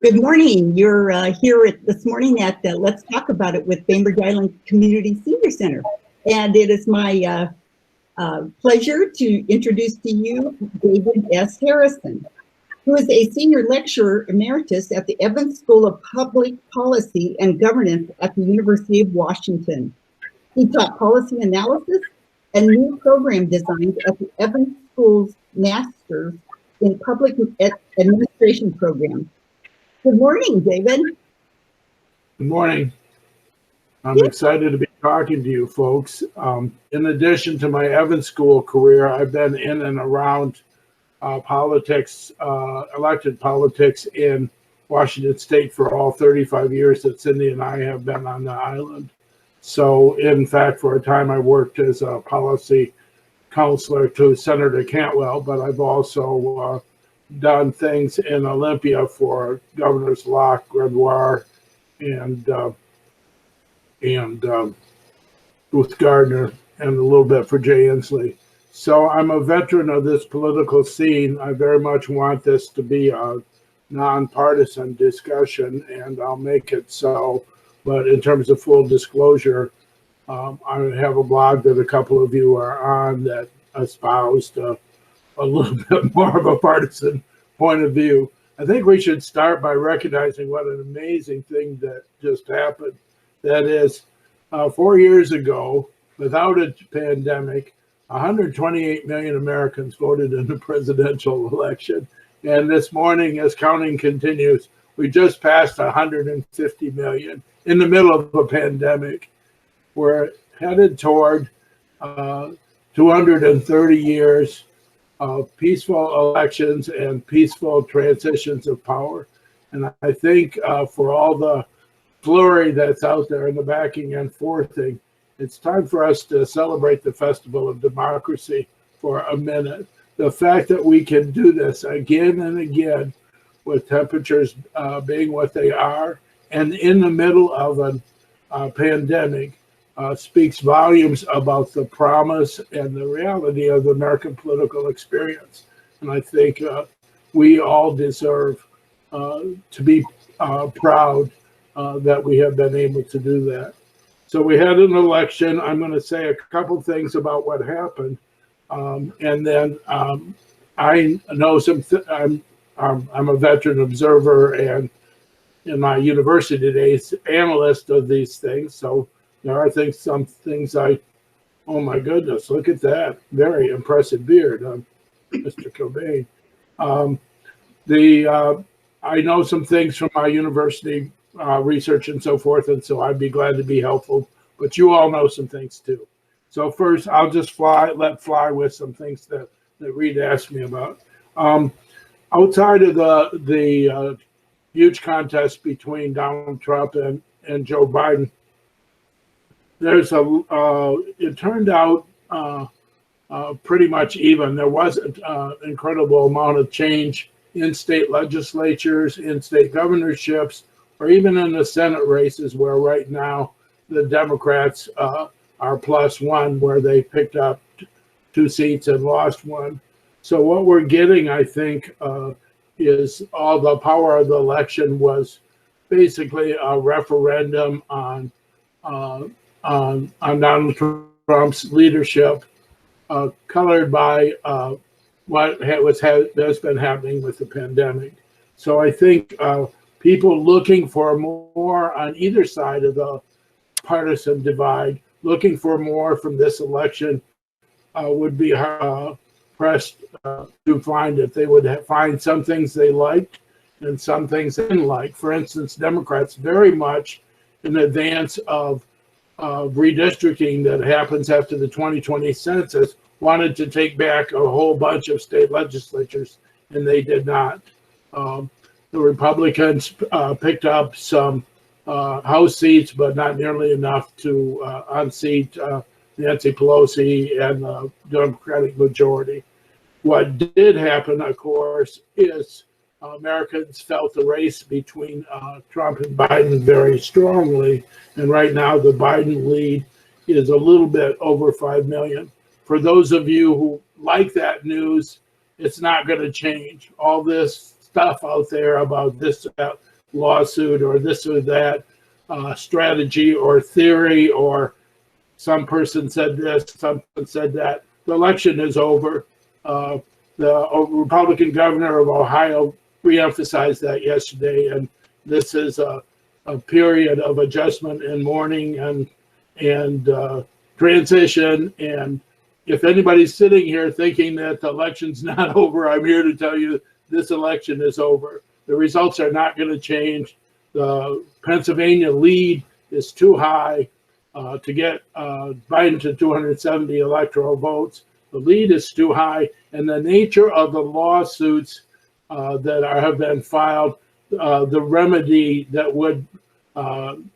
Good morning. You're here this morning at Let's Talk About It with Bainbridge Island Community Senior Center. And it is my pleasure to introduce to you David S. Harrison, who is a senior lecturer emeritus at the Evans School of Public Policy and Governance at the University of Washington. He taught policy analysis and new program designs at the Evans School's Masters in Public Administration program. Good morning, David. Good morning. I'm excited to be talking to you folks. In addition to my Evans School career, I've been in and around politics, elected politics in Washington State for all 35 years that Cindy and I have been on the island. So, in fact, for a time I worked as a policy counselor to Senator Cantwell, but I've also done things in Olympia for Governors Locke, Gregoire, and Ruth Gardner, and a little bit for Jay Inslee. So I'm a veteran of this political scene. I very much want this to be a nonpartisan discussion, and I'll make it so. But in terms of full disclosure, I have a blog that a couple of you are on that espoused a little bit more of a partisan point of view. I think we should start by recognizing what an amazing thing that just happened. That is, 4 years ago, without a pandemic, 128 million Americans voted in the presidential election. And this morning, as counting continues, we just passed 150 million in the middle of a pandemic. We're headed toward 230 years of peaceful elections and peaceful transitions of power. And I think for all the flurry that's out there and the backing and forthing, it's time for us to celebrate the festival of democracy for a minute. The fact that we can do this again and again with temperatures being what they are and in the middle of a pandemic speaks volumes about the promise and the reality of the American political experience. And I think we all deserve to be proud that we have been able to do that. So we had an election. I'm going to say a couple things about what happened. And then I know I'm a veteran observer and in my university days, analyst of these things. So there are some things oh my goodness, look at that. Very impressive beard, Mr. Cobain. I know some things from my university research and so forth, and so I'd be glad to be helpful, but you all know some things too. So first, I'll just let fly with some things that Reed asked me about. Outside of the huge contest between Donald Trump and Joe Biden, it turned out pretty much even. There was an incredible amount of change in state legislatures, in state governorships, or even in the Senate races, where right now the Democrats are +1, where they picked up 2 seats and lost 1. So what we're getting, I think, is all the power of the election was basically a referendum on Donald Trump's leadership, colored by what has been happening with the pandemic. So I think people looking for more on either side of the partisan divide, looking for more from this election, would be pressed to find it. They would find some things they liked and some things they didn't like. For instance, Democrats very much in advance of redistricting that happens after the 2020 census wanted to take back a whole bunch of state legislatures, and they did not. The Republicans picked up some House seats, but not nearly enough to unseat Nancy Pelosi and the Democratic majority. What did happen, of course, is Americans felt the race between Trump and Biden very strongly. And right now, the Biden lead is a little bit over 5 million. For those of you who like that news, it's not going to change. All this stuff out there about this lawsuit or this or that strategy or theory, or some person said this, some said that. The election is over. The Republican governor of Ohio reemphasized that yesterday, and this is a period of adjustment and mourning and transition. And if anybody's sitting here thinking that the election's not over, I'm here to tell you this election is over. The results are not going to change. The Pennsylvania lead is too high to get Biden to 270 electoral votes. The lead is too high, and the nature of the lawsuits that have been filed, the remedy that would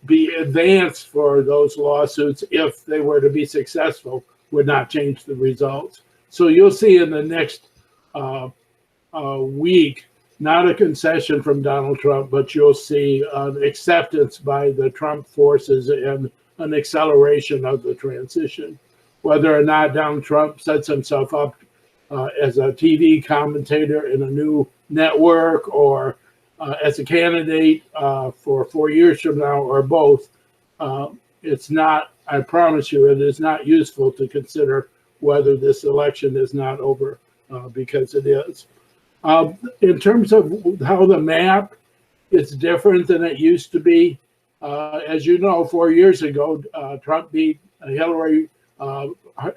be advanced for those lawsuits, if they were to be successful, would not change the results. So you'll see in the next week, not a concession from Donald Trump, but you'll see an acceptance by the Trump forces and an acceleration of the transition. Whether or not Donald Trump sets himself up as a TV commentator in a new network, or as a candidate for 4 years from now, or both, it's not, I promise you, it is not useful to consider whether this election is not over, because it is. In terms of how the map, it's different than it used to be. As you know, 4 years ago, Trump beat Hillary,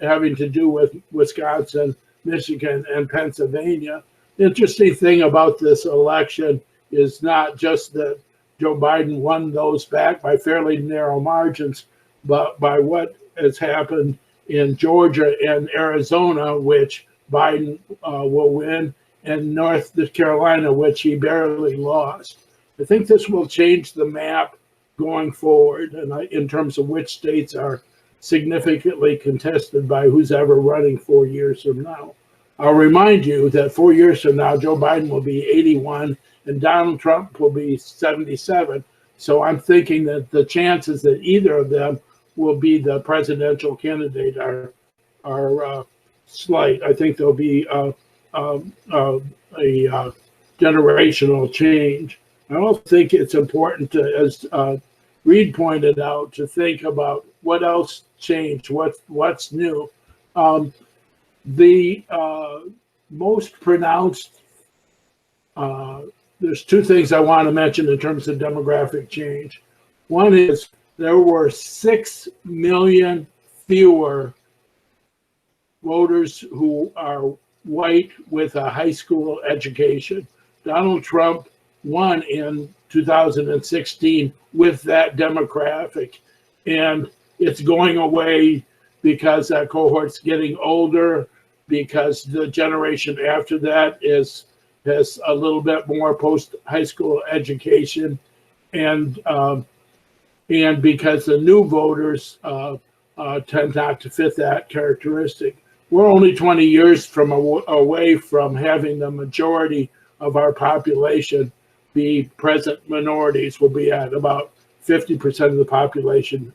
having to do with Wisconsin, Michigan, and Pennsylvania. The interesting thing about this election is not just that Joe Biden won those back by fairly narrow margins, but by what has happened in Georgia and Arizona, which Biden will win, and North Carolina, which he barely lost. I think this will change the map going forward, and in terms of which states are significantly contested by who's ever running 4 years from now. I'll remind you that 4 years from now, Joe Biden will be 81 and Donald Trump will be 77. So I'm thinking that the chances that either of them will be the presidential candidate are slight. I think there'll be a generational change. I also think it's important to, as Reed pointed out, to think about what else changed, what's new. The most pronounced, there's two things I want to mention in terms of demographic change. One is there were 6 million fewer voters who are white with a high school education. Donald Trump won in 2016 with that demographic, and it's going away because that cohort's getting older, because the generation after that has a little bit more post-high school education, and because the new voters tend not to fit that characteristic. We're only 20 years away from having the majority of our population be present minorities. We'll be at about 50% of the population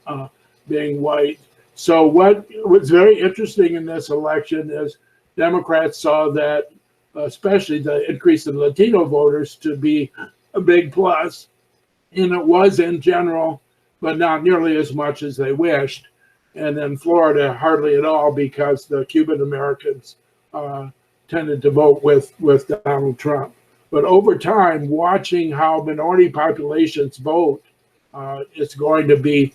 being white. So what was very interesting in this election is Democrats saw that, especially the increase in Latino voters, to be a big plus. And it was in general, but not nearly as much as they wished. And then Florida, hardly at all, because the Cuban Americans tended to vote with Donald Trump. But over time, watching how minority populations vote is going to be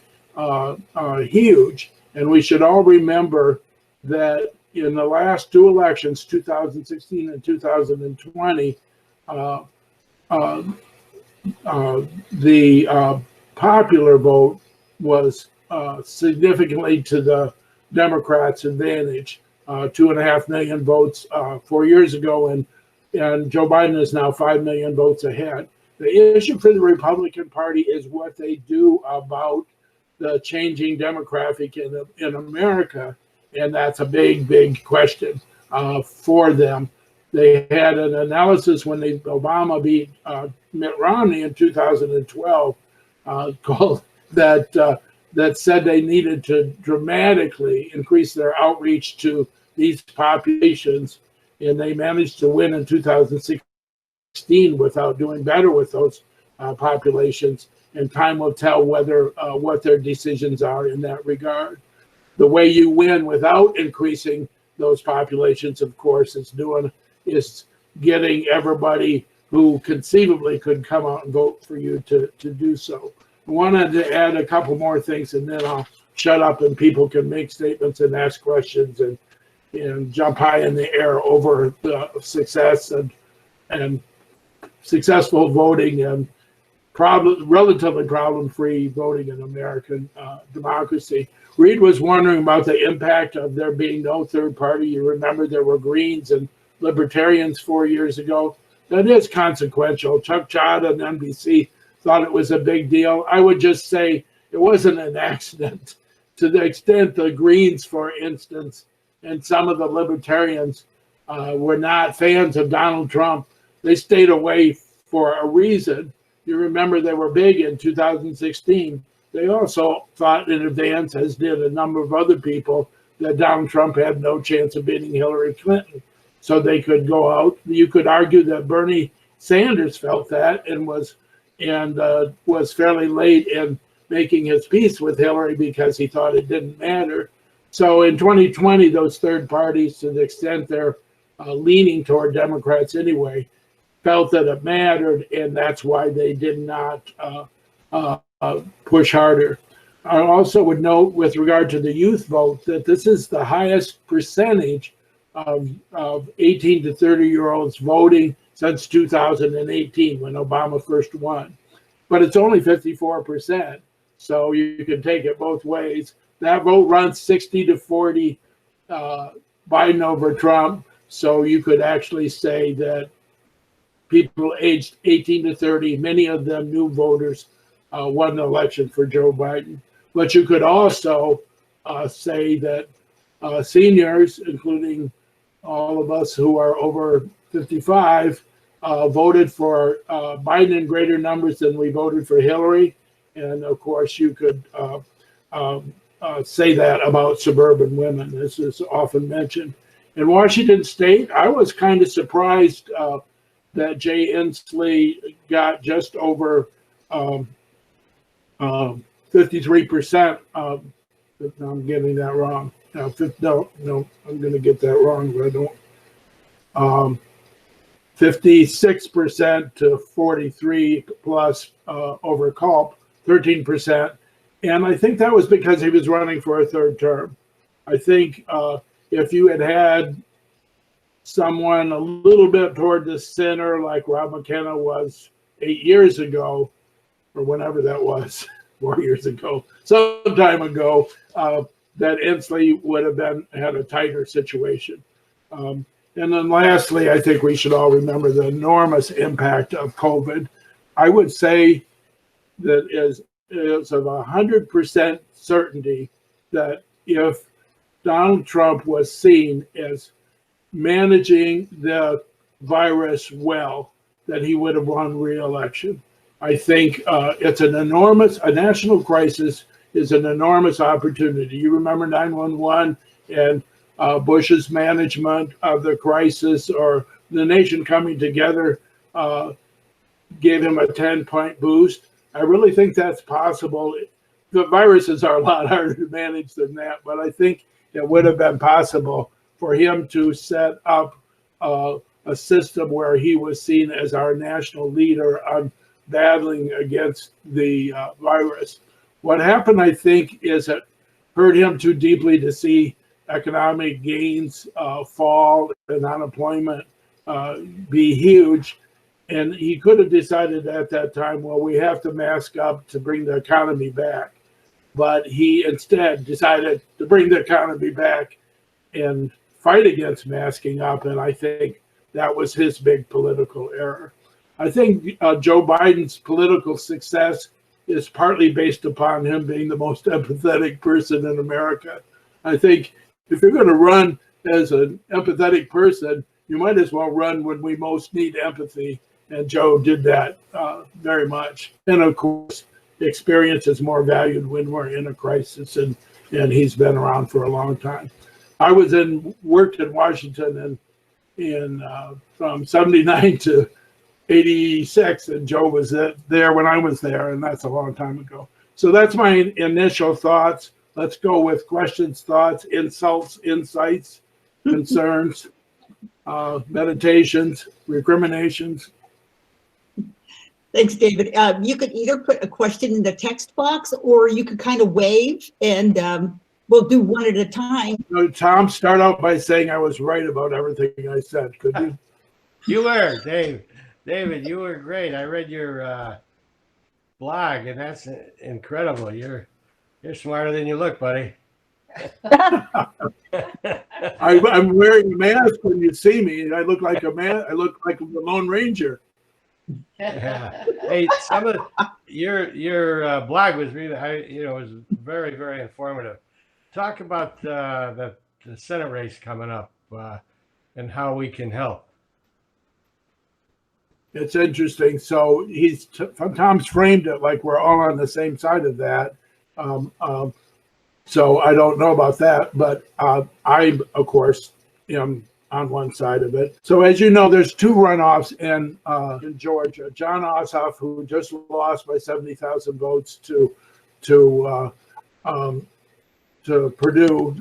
huge. And we should all remember that in the last two elections, 2016 and 2020, the popular vote was significantly to the Democrats' advantage. 2.5 million votes 4 years ago, and Joe Biden is now 5 million votes ahead. The issue for the Republican Party is what they do about the changing demographic in America, and that's a big, big question for them. They had an analysis when Obama beat Mitt Romney in 2012 called that said they needed to dramatically increase their outreach to these populations, and they managed to win in 2016 2016 without doing better with those populations, and time will tell whether what their decisions are in that regard. The way you win without increasing those populations, of course, is getting everybody who conceivably could come out and vote for you to do so. I wanted to add a couple more things, and then I'll shut up and people can make statements and ask questions and jump high in the air over the success and successful voting and relatively problem-free voting in American democracy. Reed was wondering about the impact of there being no third party. You remember there were Greens and Libertarians 4 years ago. That is consequential. Chuck Todd on NBC thought it was a big deal. I would just say it wasn't an accident. To the extent the Greens, for instance, and some of the Libertarians were not fans of Donald Trump, they stayed away for a reason. You remember they were big in 2016. They also thought in advance, as did a number of other people, that Donald Trump had no chance of beating Hillary Clinton. So they could go out. You could argue that Bernie Sanders felt that and was fairly late in making his peace with Hillary because he thought it didn't matter. So in 2020, those third parties, to the extent they're leaning toward Democrats anyway, felt that it mattered, and that's why they did not push harder. I also would note with regard to the youth vote that this is the highest percentage of 18 to 30-year-olds voting since 2018 when Obama first won. But it's only 54%, so you can take it both ways. That vote runs 60 to 40 Biden over Trump, so you could actually say that people aged 18 to 30, many of them new voters, won the election for Joe Biden. But you could also say that seniors, including all of us who are over 55, voted for Biden in greater numbers than we voted for Hillary. And of course, you could say that about suburban women. This is often mentioned. In Washington State, I was kind of surprised that Jay Inslee got just over 53%. I'm getting that wrong. No, I'm going to get that wrong, but I don't. 56% to 43 plus over Culp, 13%. And I think that was because he was running for a third term. I think if you had someone a little bit toward the center, like Rob McKenna was 8 years ago, or whenever that was, 4 years ago, some time ago, that Inslee would have had a tighter situation. And then lastly, I think we should all remember the enormous impact of COVID. I would say that it's of 100% certainty that if Donald Trump was seen as managing the virus well, that he would have won re-election. I think it's a national crisis is an enormous opportunity. You remember 9/11 and Bush's management of the crisis, or the nation coming together, gave him a 10-point boost. I really think that's possible. The viruses are a lot harder to manage than that, but I think it would have been possible for him to set up a system where he was seen as our national leader on battling against the virus. What happened, I think, is it hurt him too deeply to see economic gains fall and unemployment be huge. And he could have decided at that time, well, we have to mask up to bring the economy back. But he instead decided to bring the economy back and fight against masking up. And I think that was his big political error. I think Joe Biden's political success is partly based upon him being the most empathetic person in America. I think if you're going to run as an empathetic person, you might as well run when we most need empathy. And Joe did that very much. And of course, experience is more valued when we're in a crisis, and he's been around for a long time. I worked in Washington from 79 to '86, and Joe was there when I was there, and that's a long time ago. So that's my initial thoughts. Let's go with questions, thoughts, insults, insights, concerns, meditations, recriminations. Thanks, David. You could either put a question in the text box, or you could kind of wave, and we'll do one at a time. Tom, start out by saying I was right about everything I said. Could you? You were, Dave. David, you were great. I read your blog, and that's incredible. You're smarter than you look, buddy. I'm wearing a mask when you see me. I look like a man. I look like the Lone Ranger. Yeah. Hey, some of your blog was really, was very, very informative. Talk about the Senate race coming up and how we can help. It's interesting. So Tom's framed it like we're all on the same side of that. So I don't know about that, but I, of course, am on one side of it. So as you know, there's two runoffs in Georgia. Jon Ossoff, who just lost by 70,000 votes to Perdue,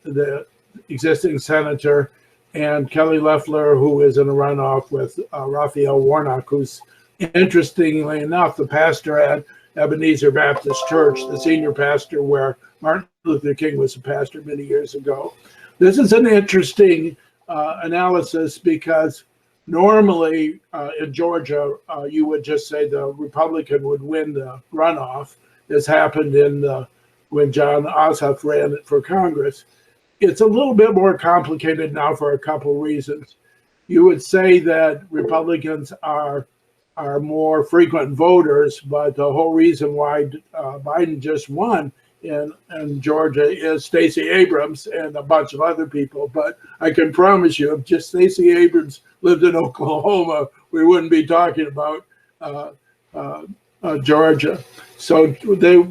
the existing senator, and Kelly Loeffler, who is in a runoff with Raphael Warnock, who's, interestingly enough, the pastor at Ebenezer Baptist Church, the senior pastor where Martin Luther King was a pastor many years ago. This is an interesting analysis because normally in Georgia, you would just say the Republican would win the runoff. This happened when Jon Ossoff ran for Congress. It's a little bit more complicated now for a couple reasons. You would say that Republicans are more frequent voters, but the whole reason why Biden just won in Georgia is Stacey Abrams and a bunch of other people. But I can promise you, if just Stacey Abrams lived in Oklahoma, we wouldn't be talking about Georgia. So they've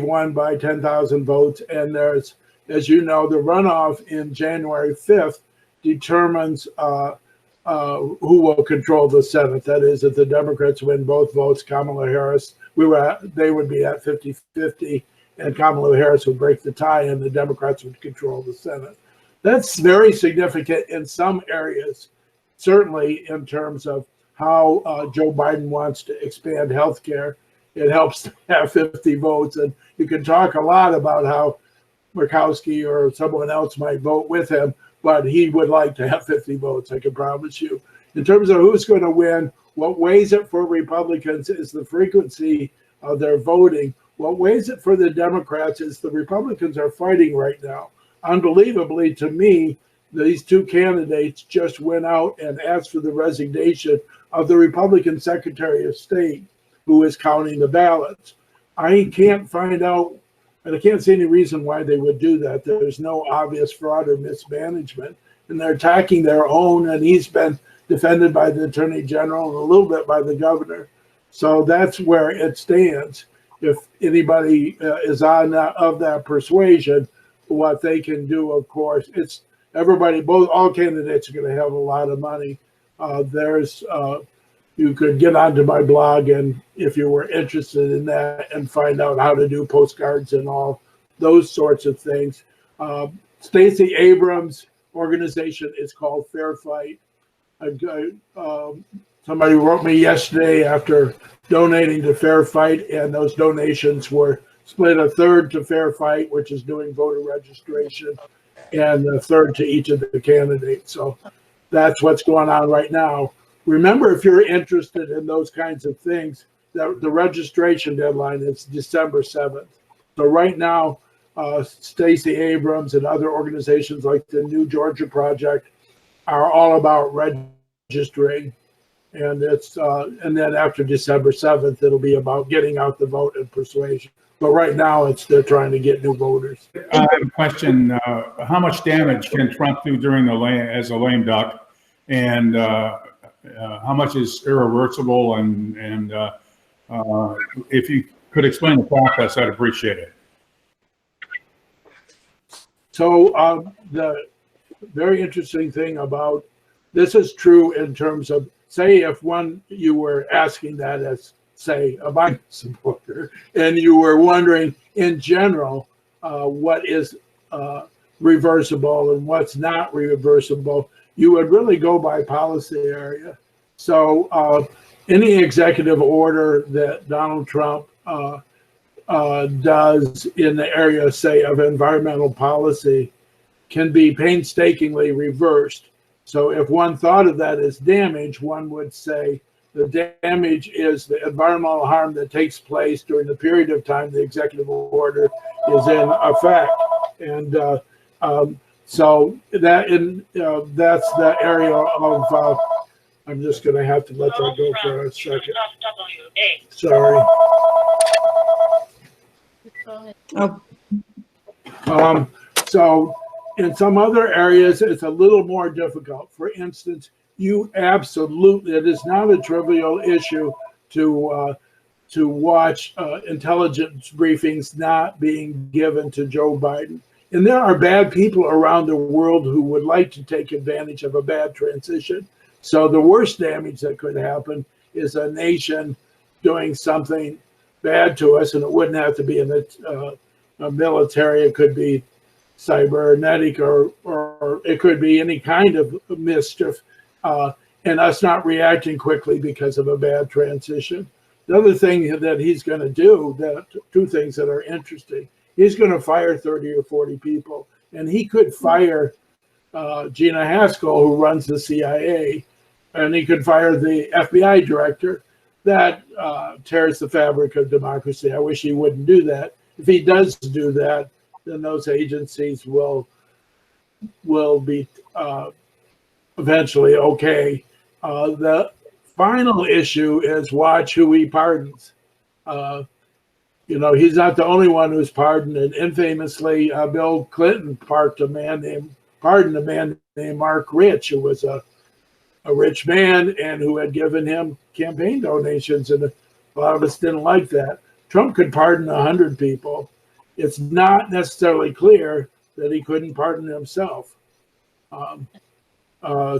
won by 10,000 votes, and there's, as you know, the runoff in January 5th determines who will control the Senate. That is, if the Democrats win both votes, Kamala Harris, they would be at 50-50, and Kamala Harris would break the tie, and the Democrats would control the Senate. That's very significant in some areas, certainly in terms of how Joe Biden wants to expand health care. It helps to have 50 votes, and you can talk a lot about how Murkowski or someone else might vote with him, but he would like to have 50 votes, I can promise you. In terms of who's going to win, what weighs it for Republicans is the frequency of their voting. What weighs it for the Democrats is the Republicans are fighting right now. Unbelievably to me, these two candidates just went out and asked for the resignation of the Republican Secretary of State, who is counting the ballots. I can't find out, and I can't see any reason why they would do that. There's no obvious fraud or mismanagement, and they're attacking their own, and he's been defended by the Attorney General and a little bit by the governor. So that's where it stands. If anybody is of that persuasion, what they can do, of course, it's everybody, all candidates are going to have a lot of money. You could get onto my blog, and if you were interested in that, and find out how to do postcards and all those sorts of things. Stacey Abrams' organization is called Fair Fight. Somebody wrote me yesterday after donating to Fair Fight, and those donations were split a third to Fair Fight, which is doing voter registration, and a third to each of the candidates. So that's what's going on right now. Remember, if you're interested in those kinds of things, the registration deadline is December 7th. So right now, Stacey Abrams and other organizations like the New Georgia Project are all about registering, and and then after December 7th, it'll be about getting out the vote and persuasion. But right now, they're trying to get new voters. I have a question. How much damage can Trump do as a lame duck, and how much is irreversible? And if you could explain the process, I'd appreciate it. So the very interesting thing about this is true in terms of, say, if you were asking that as, say, a Biden supporter, and you were wondering in general what is reversible and what's not reversible, you would really go by policy area. So any executive order that Donald Trump does in the area, say, of environmental policy can be painstakingly reversed. So if one thought of that as damage, one would say the damage is the environmental harm that takes place during the period of time the executive order is in effect. And so that's the area of, I'm just going to have to let that go for a second. Sorry. Oh, So in some other areas, it's a little more difficult. For instance, it is not a trivial issue to watch intelligence briefings not being given to Joe Biden. And there are bad people around the world who would like to take advantage of a bad transition. So the worst damage that could happen is a nation doing something bad to us, and it wouldn't have to be in the military. It could be cybernetic, or it could be any kind of mischief, and us not reacting quickly because of a bad transition. The other thing that he's going to do, two things that are interesting, he's going to fire 30 or 40 people, and he could fire Gina Haspel, who runs the CIA, and he could fire the FBI director. That tears the fabric of democracy. I wish he wouldn't do that. If he does do that, then those agencies will be eventually okay. The final issue is watch who he pardons. He's not the only one who's pardoned, and infamously, Bill Clinton pardoned a man named Mark Rich, who was a rich man and who had given him campaign donations, and a lot of us didn't like that. Trump could pardon 100 people. It's not necessarily clear that he couldn't pardon himself.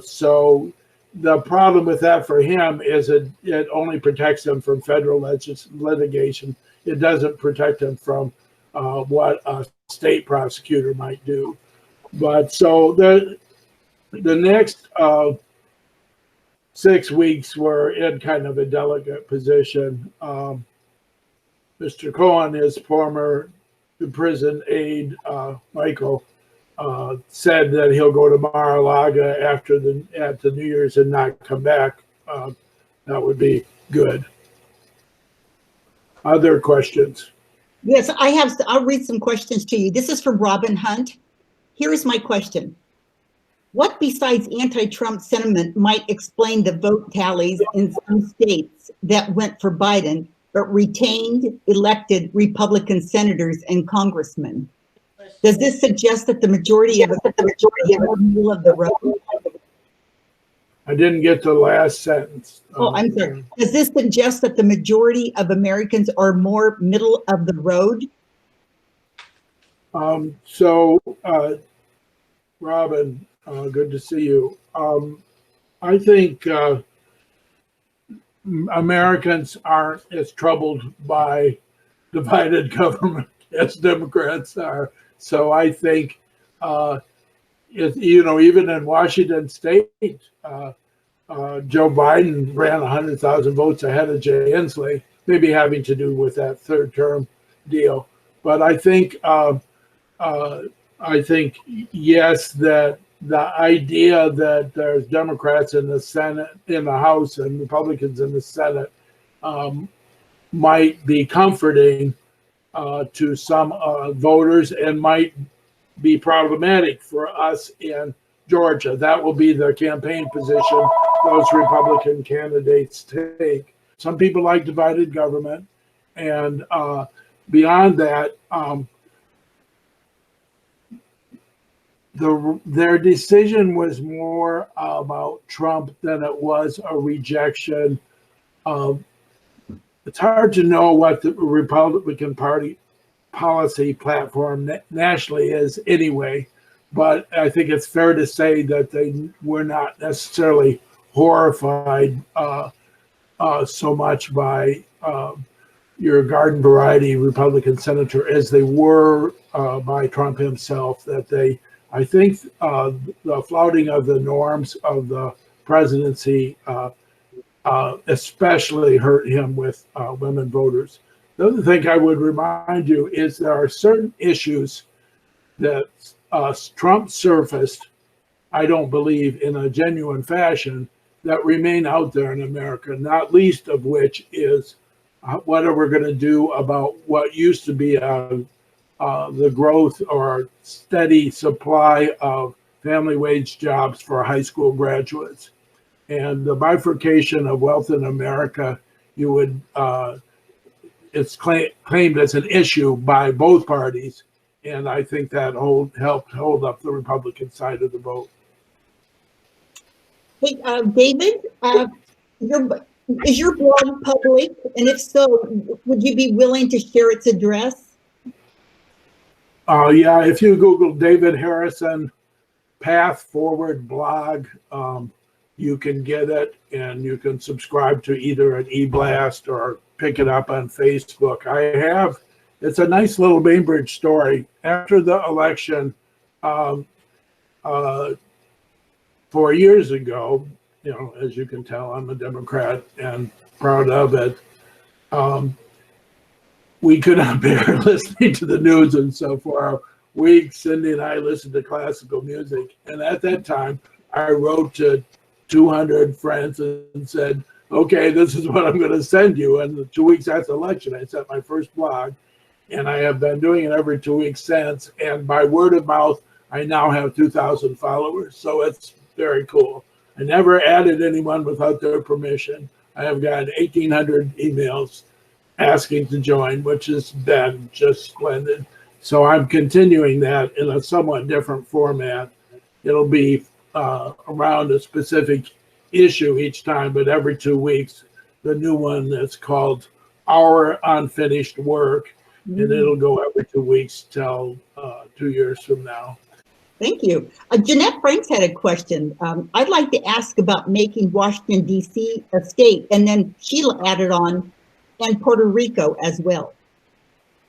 So the problem with that for him is it only protects him from federal litigation. It doesn't protect him from what a state prosecutor might do. But so the next 6 weeks were in kind of a delicate position. Mr. Cohen, his former prison aide, Michael, said that he'll go to Mar-a-Lago at the New Year's and not come back. That would be good. Other questions? yes, I'll read some questions to you. This is from Robin Hunt. Here is my question. What besides anti-Trump sentiment might explain the vote tallies in some states that went for Biden, but retained elected Republican senators and congressmen? Does this suggest that the majority of the middle of the road? I didn't get the last sentence. Oh, I'm sorry. Does this suggest that the majority of Americans are more middle of the road? Robin, good to see you. I think Americans aren't as troubled by divided government as Democrats are. So I think, even in Washington State, Joe Biden ran 100,000 votes ahead of Jay Inslee, maybe having to do with that third term deal. But I think yes, that the idea that there's Democrats in the Senate, in the House, and Republicans in the Senate might be comforting to some voters and might be problematic for us in Georgia. That will be the campaign position those Republican candidates take. Some people like divided government, and beyond that, their decision was more about Trump than it was a rejection of. It's hard to know what the Republican Party policy platform nationally is anyway, but I think it's fair to say that they were not necessarily horrified so much by your garden variety Republican senator as they were by Trump himself. That I think the flouting of the norms of the presidency especially hurt him with women voters. The other thing I would remind you is there are certain issues that Trump surfaced, I don't believe, in a genuine fashion, that remain out there in America, not least of which is what are we going to do about what used to be the growth or steady supply of family wage jobs for high school graduates. And the bifurcation of wealth in America, it's claimed as an issue by both parties. And I think that helped hold up the Republican side of the vote. Hey, David, is your blog public? And if so, would you be willing to share its address? Yeah, if you Google David Harrison Path Forward blog, you can get it, and you can subscribe to either an e-blast or pick it up on Facebook. It's a nice little Bainbridge story. After the election, 4 years ago, as you can tell, I'm a Democrat and proud of it. We could not bear listening to the news, and so for a week, Cindy and I listened to classical music. And at that time, I wrote to 200 friends and said, okay, this is what I'm going to send you. And 2 weeks after the election, I sent my first blog, and I have been doing it every 2 weeks since. And by word of mouth, I now have 2,000 followers. So it's very cool. I never added anyone without their permission. I have gotten 1,800 emails asking to join, which has been just splendid. So I'm continuing that in a somewhat different format. It'll be around a specific issue each time, but every 2 weeks, the new one that's called Our Unfinished Work, and it'll go every 2 weeks till 2 years from now. Thank you. Jeanette Franks had a question. I'd like to ask about making Washington, D.C. a state, and then Sheila added on, and Puerto Rico as well.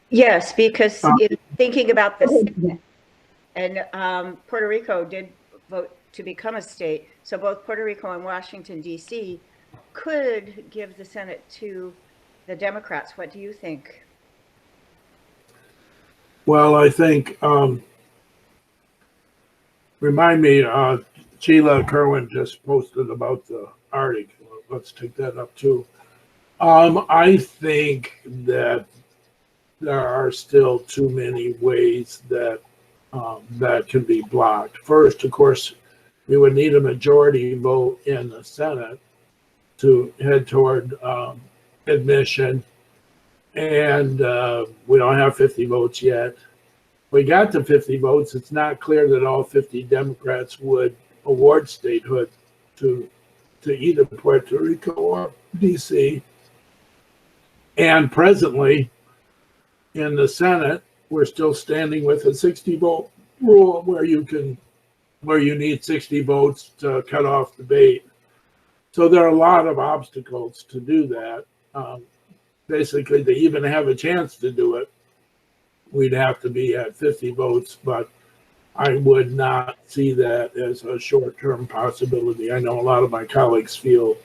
Yes, because thinking about this, and Puerto Rico did vote to become a state, so both Puerto Rico and Washington, D.C. could give the Senate to the Democrats. What do you think? Well, I think, remind me, Sheila Kerwin just posted about the Arctic. Let's take that up too. I think that there are still too many ways that that can be blocked. First, of course, we would need a majority vote in the Senate to head toward admission, and we don't have 50 votes yet. We got to 50 votes. It's not clear that all 50 Democrats would award statehood to either Puerto Rico or DC. And presently, in the Senate, we're still standing with a 60-vote rule where you need 60 votes to cut off debate. So there are a lot of obstacles to do that. Basically, to even have a chance to do it, we'd have to be at 50 votes, but I would not see that as a short-term possibility. I know a lot of my colleagues feel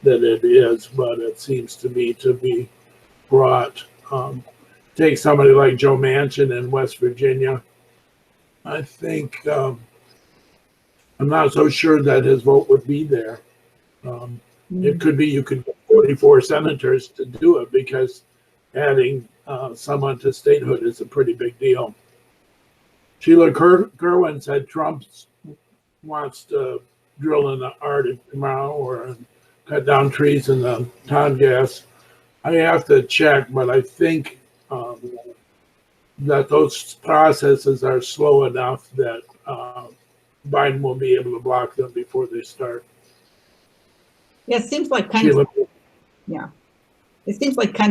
that it is, but it seems to me to be brought. Take somebody like Joe Manchin in West Virginia. I think I'm not so sure that his vote would be there. It could be you could get 44 senators to do it, because adding someone to statehood is a pretty big deal. Sheila Kerwin said Trump wants to drill in the Arctic tomorrow or cut down trees in the Tongass. I have to check, but I think that those processes are slow enough that Biden will be able to block them before they start. Yeah, it seems like kind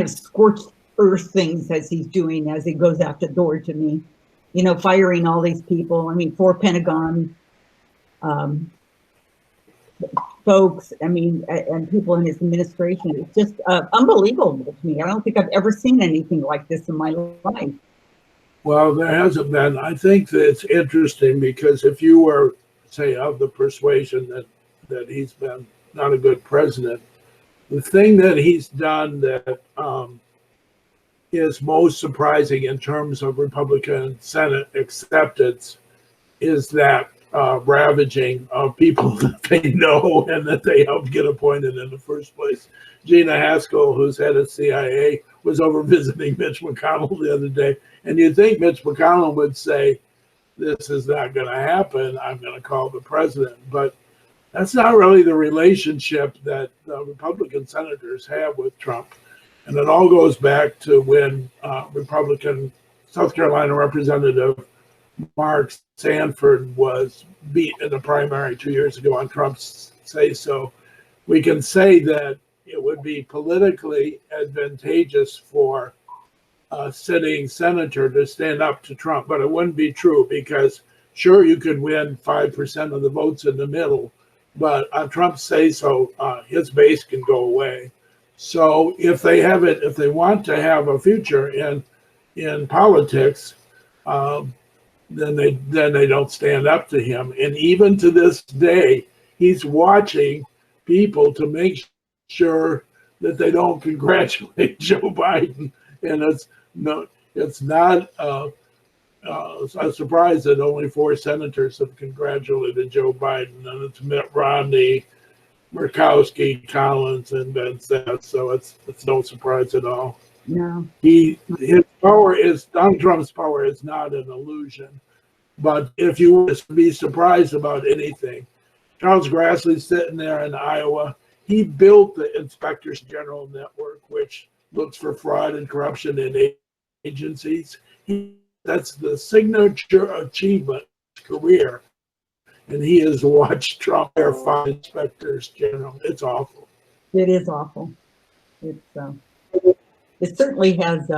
of scorched earth things as he's doing as he goes out the door to me. firing all these people. I mean, 4 Pentagon folks, I mean, and people in his administration. It's just unbelievable to me. I don't think I've ever seen anything like this in my life. Well, there hasn't been. I think that it's interesting because if you were, say, of the persuasion that he's been not a good president, the thing that he's done that is most surprising in terms of Republican Senate acceptance is that ravaging of people that they know and that they helped get appointed in the first place. Gina Haspel, who's head of CIA, was over visiting Mitch McConnell the other day. And you'd think Mitch McConnell would say, this is not going to happen. I'm going to call the president. But that's not really the relationship that the Republican senators have with Trump. And it all goes back to when Republican South Carolina Representative Mark Sanford was beat in the primary 2 years ago on Trump's say-so. We can say that it would be politically advantageous for a sitting senator to stand up to Trump, but it wouldn't be true because sure, you could win 5% of the votes in the middle, but on Trump's say-so, his base can go away. So if they want to have a future in politics, then they don't stand up to him. And even to this day, he's watching people to make sure that they don't congratulate Joe Biden. And it's not a surprise that only 4 senators have congratulated Joe Biden, and it's Mitt Romney, Murkowski, Collins, and Ben Sasse. So it's no surprise at all. No. Donald Trump's power is not an illusion. But if you were to be surprised about anything, Charles Grassley's sitting there in Iowa. He built the Inspectors General Network, which looks for fraud and corruption in agencies. That's the signature achievement of his career. And he has watched Trump hire 5 inspectors general. It's awful. It is awful. It certainly has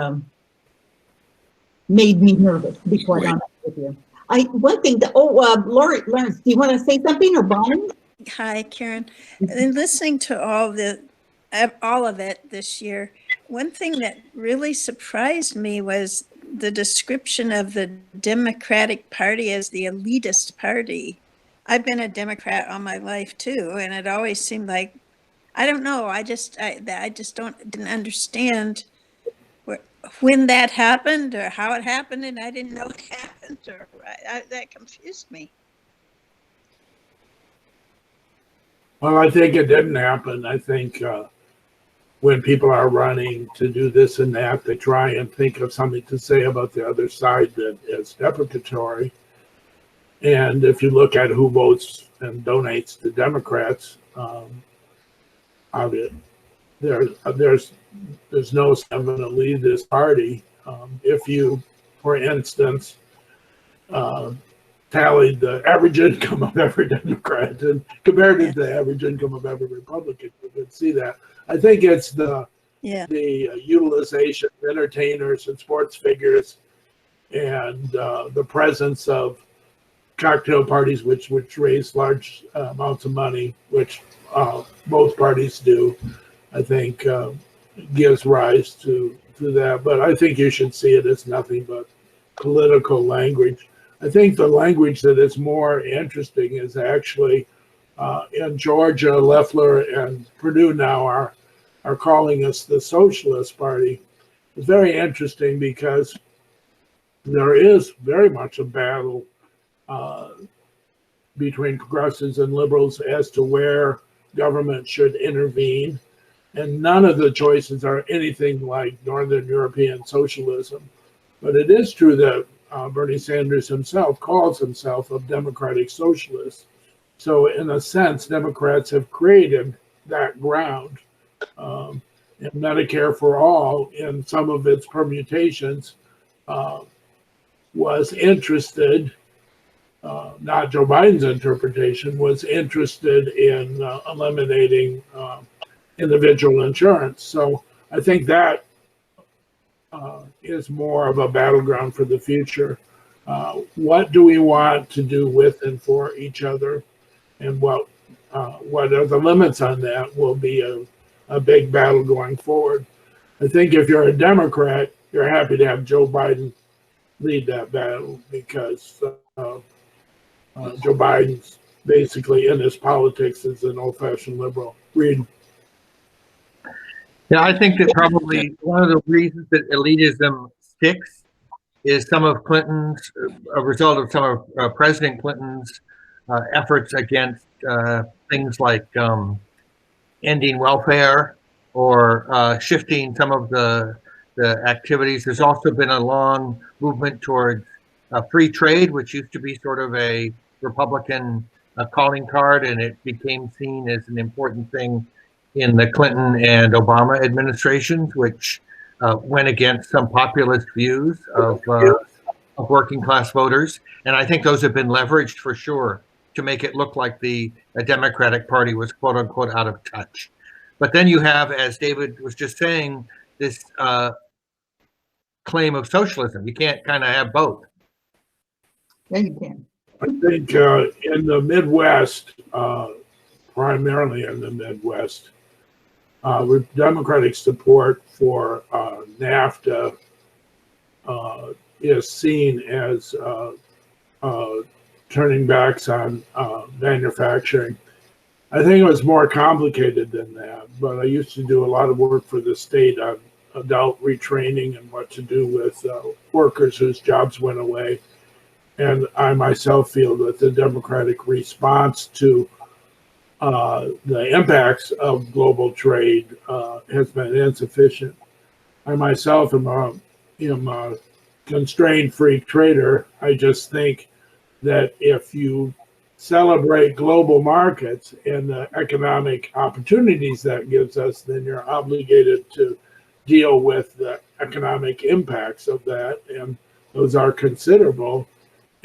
made me nervous, to be quite honest with you. Lawrence, do you want to say something, or Bonnie? Hi, Karen. And listening to all of it this year, one thing that really surprised me was the description of the Democratic Party as the elitist party. I've been a Democrat all my life too, and it always seemed like, I don't know, I just didn't understand when that happened or how it happened, and I didn't know it happened, or that confused me. Well, I think it didn't happen. I think when people are running to do this and that, they try and think of something to say about the other side that is deprecatory. And if you look at who votes and donates to Democrats, there's no seven to lead this party. If you, for instance, tallied the average income of every Democrat and compared it to the average income of every Republican, you could see that. I think it's the utilization of entertainers and sports figures and the presence of cocktail parties, which raise large amounts of money, which both parties do, I think gives rise to that. But I think you should see it as nothing but political language. I think the language that is more interesting is actually in Georgia, Loeffler and Perdue now are calling us the Socialist Party. It's very interesting because there is very much a battle between progressives and liberals as to where government should intervene. And none of the choices are anything like Northern European socialism. But it is true that Bernie Sanders himself calls himself a democratic socialist. So in a sense, Democrats have created that ground. And Medicare for All, in some of its permutations, was interested, not Joe Biden's interpretation, was interested in eliminating individual insurance. So I think that is more of a battleground for the future. what do we want to do with and for each other, and what are the limits on that will be a big battle going forward. I think if you're a Democrat, you're happy to have Joe Biden lead that battle, because Joe Biden's basically in his politics as an old-fashioned liberal. Reed. Yeah, I think that probably one of the reasons that elitism sticks is some of Clinton's, a result of some of President Clinton's efforts against things like ending welfare or shifting some of the activities. There's also been a long movement towards free trade, which used to be sort of a Republican calling card, and it became seen as an important thing in the Clinton and Obama administrations, which went against some populist views of working class voters. And I think those have been leveraged for sure to make it look like the Democratic Party was quote unquote out of touch. But then you have, as David was just saying, this claim of socialism. You can't kind of have both. Yeah, you can. I think in the Midwest, primarily in the Midwest, with Democratic support for NAFTA is seen as turning backs on manufacturing. I think it was more complicated than that, but I used to do a lot of work for the state on adult retraining and what to do with workers whose jobs went away. And I myself feel that the Democratic response to the impacts of global trade has been insufficient. I myself am a constrained free trader. I just think that if you celebrate global markets and the economic opportunities that gives us, then you're obligated to deal with the economic impacts of that, and those are considerable.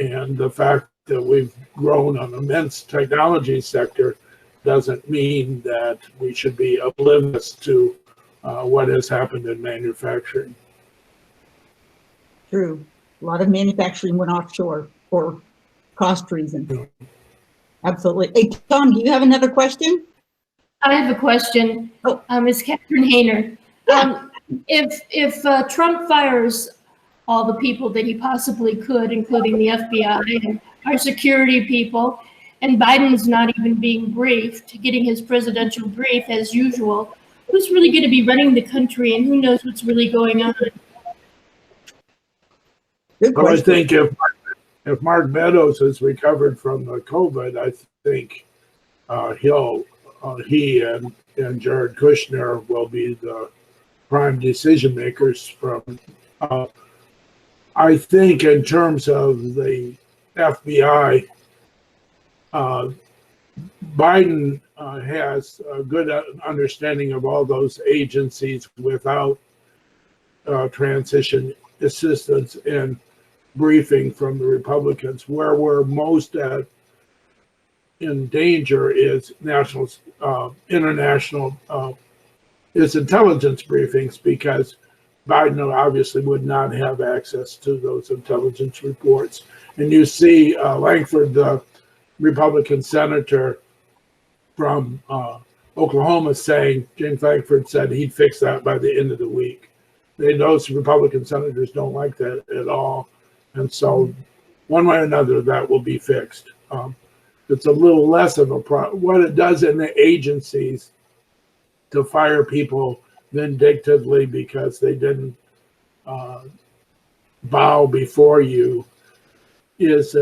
And the fact that we've grown an immense technology sector doesn't mean that we should be oblivious to what has happened in manufacturing. True. A lot of manufacturing went offshore for cost reasons. Absolutely. Hey, Tom, do you have another question? I have a question. Oh. It's Catherine Hayner. If Trump fires all the people that he possibly could, including the FBI and our security people, and Biden's not even being briefed, getting his presidential brief as usual, who's really going to be running the country, and who knows what's really going on? Good Well, I question. think if Mark Meadows has recovered from the COVID, I think he and Jared Kushner will be the prime decision makers from. I think in terms of the FBI, Biden has a good understanding of all those agencies without transition assistance and briefing from the Republicans. Where we're most in danger is international intelligence briefings, because Biden obviously would not have access to those intelligence reports. And you see Langford, the Republican senator from Oklahoma, saying, James Langford said he'd fix that by the end of the week. Those Republican senators don't like that at all. And so one way or another, that will be fixed. It's a little less of a problem. What it does in the agencies to fire people vindictively because they didn't bow before you is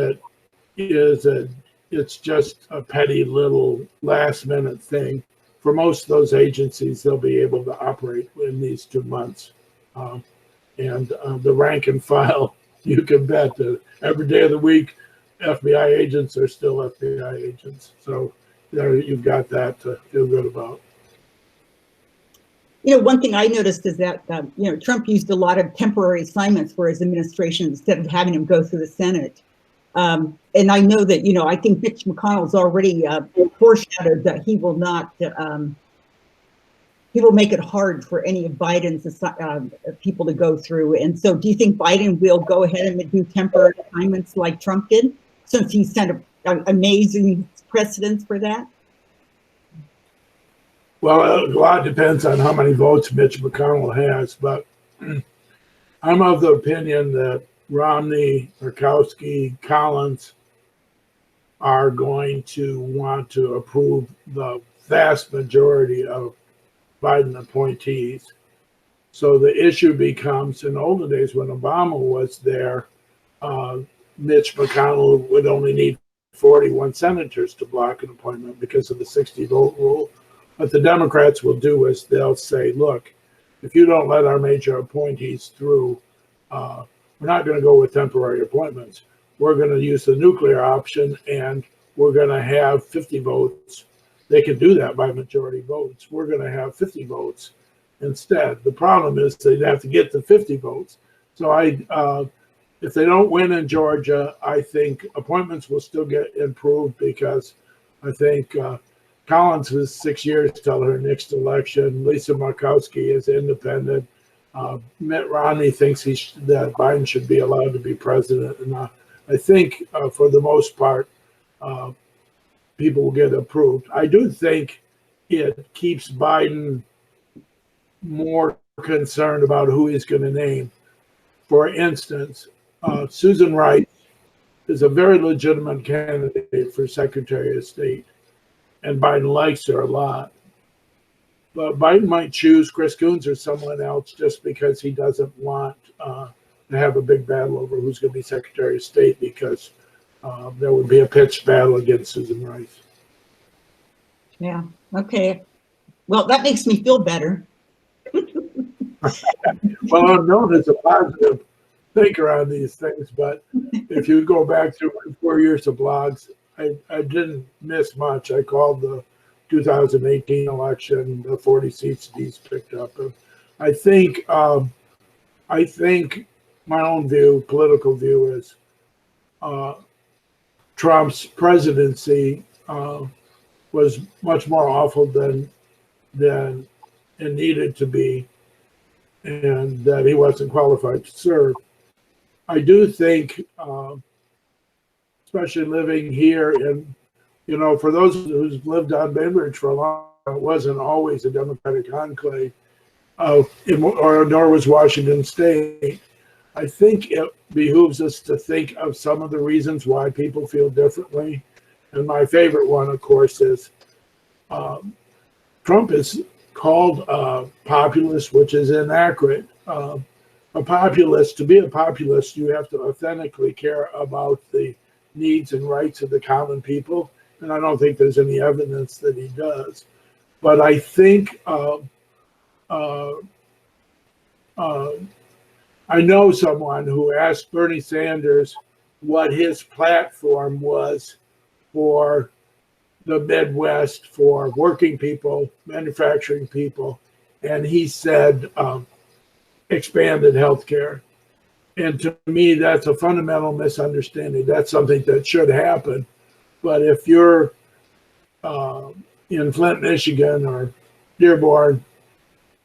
it's just a petty little last minute thing. For most of those agencies, they'll be able to operate in these 2 months. And the rank and file, you can bet that every day of the week, FBI agents are still FBI agents. So there you've got that to feel good about. You know, one thing I noticed is that, Trump used a lot of temporary assignments for his administration instead of having him go through the Senate. And I know that, I think Mitch McConnell's already foreshadowed that he will not people make it hard for any of Biden's people to go through. And so do you think Biden will go ahead and do temporary assignments like Trump did, since he set an amazing precedence for that? Well, a lot depends on how many votes Mitch McConnell has, but I'm of the opinion that Romney, Murkowski, Collins are going to want to approve the vast majority of Biden appointees. So the issue becomes, in the olden days when Obama was there, Mitch McConnell would only need 41 senators to block an appointment because of the 60-vote rule. What the Democrats will do is they'll say, look, if you don't let our major appointees through, we're not going to go with temporary appointments. We're going to use the nuclear option, and we're going to have 50 votes. They can do that by majority votes. We're going to have 50 votes instead. The problem is they'd have to get the 50 votes. So if they don't win in Georgia, I think appointments will still get improved, because I think Collins was 6 years till her next election. Lisa Murkowski is independent. Mitt Romney thinks that Biden should be allowed to be president. And I think for the most part, people will get approved. I do think it keeps Biden more concerned about who he's going to name. For instance, Susan Rice is a very legitimate candidate for Secretary of State, and Biden likes her a lot. But Biden might choose Chris Coons or someone else just because he doesn't want to have a big battle over who's going to be Secretary of State, because there would be a pitched battle against Susan Rice. Yeah. Okay. Well, that makes me feel better. Well, I'm known as a positive thinker on these things, but if you go back through my 4 years of blogs, I didn't miss much. I called the 2018 election, the 40 seats these picked up. And I think my own view, political view, is Trump's presidency was much more awful than it needed to be, and that he wasn't qualified to serve. I do think, especially living here, and for those who've lived on Bainbridge for a long time, it wasn't always a Democratic enclave, nor was Washington State. I think it behooves us to think of some of the reasons why people feel differently. And my favorite one, of course, is Trump is called a populist, which is inaccurate. To be a populist, you have to authentically care about the needs and rights of the common people. And I don't think there's any evidence that he does. But I think I know someone who asked Bernie Sanders what his platform was for the Midwest, for working people, manufacturing people, and he said expanded healthcare. And to me, that's a fundamental misunderstanding. That's something that should happen. But if you're in Flint, Michigan, or Dearborn,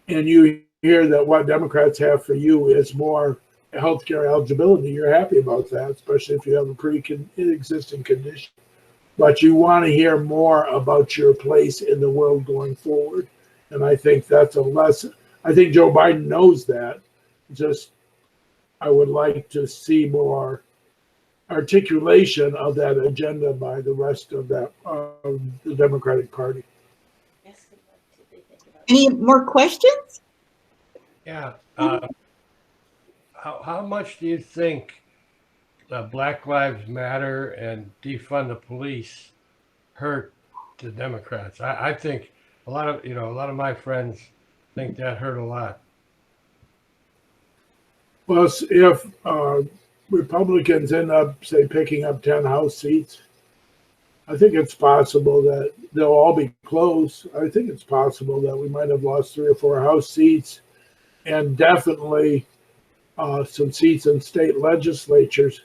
and you hear that what Democrats have for you is more healthcare eligibility, you're happy about that, especially if you have a pre-existing condition. But you want to hear more about your place in the world going forward. And I think that's a lesson. I think Joe Biden knows that. Just, I would like to see more articulation of that agenda by the rest of the Democratic Party. Any more questions? Yeah. How much do you think Black Lives Matter and defund the police hurt the Democrats? I think a lot of my friends think that hurt a lot. Well, if Republicans end up, say, picking up 10 House seats, I think it's possible that they'll all be close. I think it's possible that we might have lost 3 or 4 House seats, and definitely some seats in state legislatures.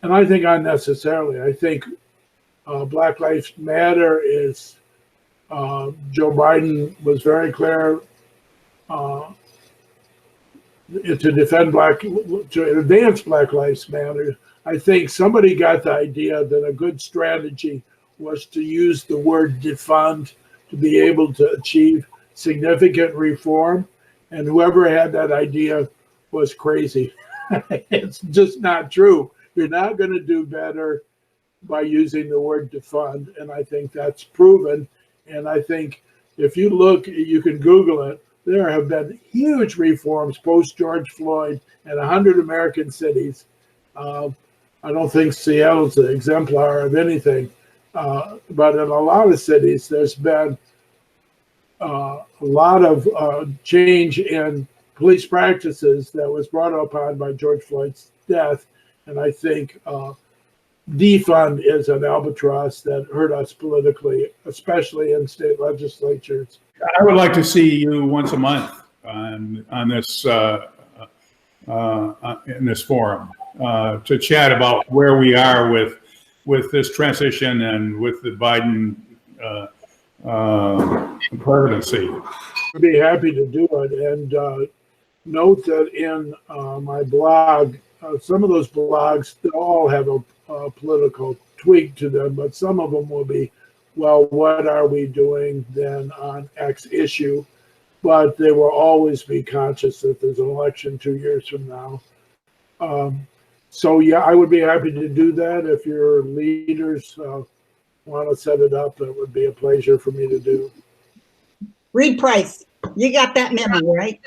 And I think unnecessarily. I think Black Lives Matter is Joe Biden was very clear to defend to advance Black Lives Matter. I think somebody got the idea that a good strategy was to use the word defund to be able to achieve significant reform. And whoever had that idea was crazy. It's just not true. You're not going to do better by using the word defund. And I think that's proven. And I think if you look, you can Google it, there have been huge reforms post George Floyd in 100 American cities. I don't think Seattle's an exemplar of anything, but in a lot of cities, there's been a lot of change in police practices that was brought upon by George Floyd's death. And I think defund is an albatross that hurt us politically, especially in state legislatures. I would like to see you once a month on this in this forum to chat about where we are with this transition and with the Biden presidency. I'd be happy to do it. And note that in my blog, some of those blogs all have a political tweak to them, but some of them will be, well, what are we doing then on X issue? But they will always be conscious that there's an election 2 years from now. So yeah, I would be happy to do that. If your leaders want to set it up, it would be a pleasure for me to do. Reed Price, you got that memo, right?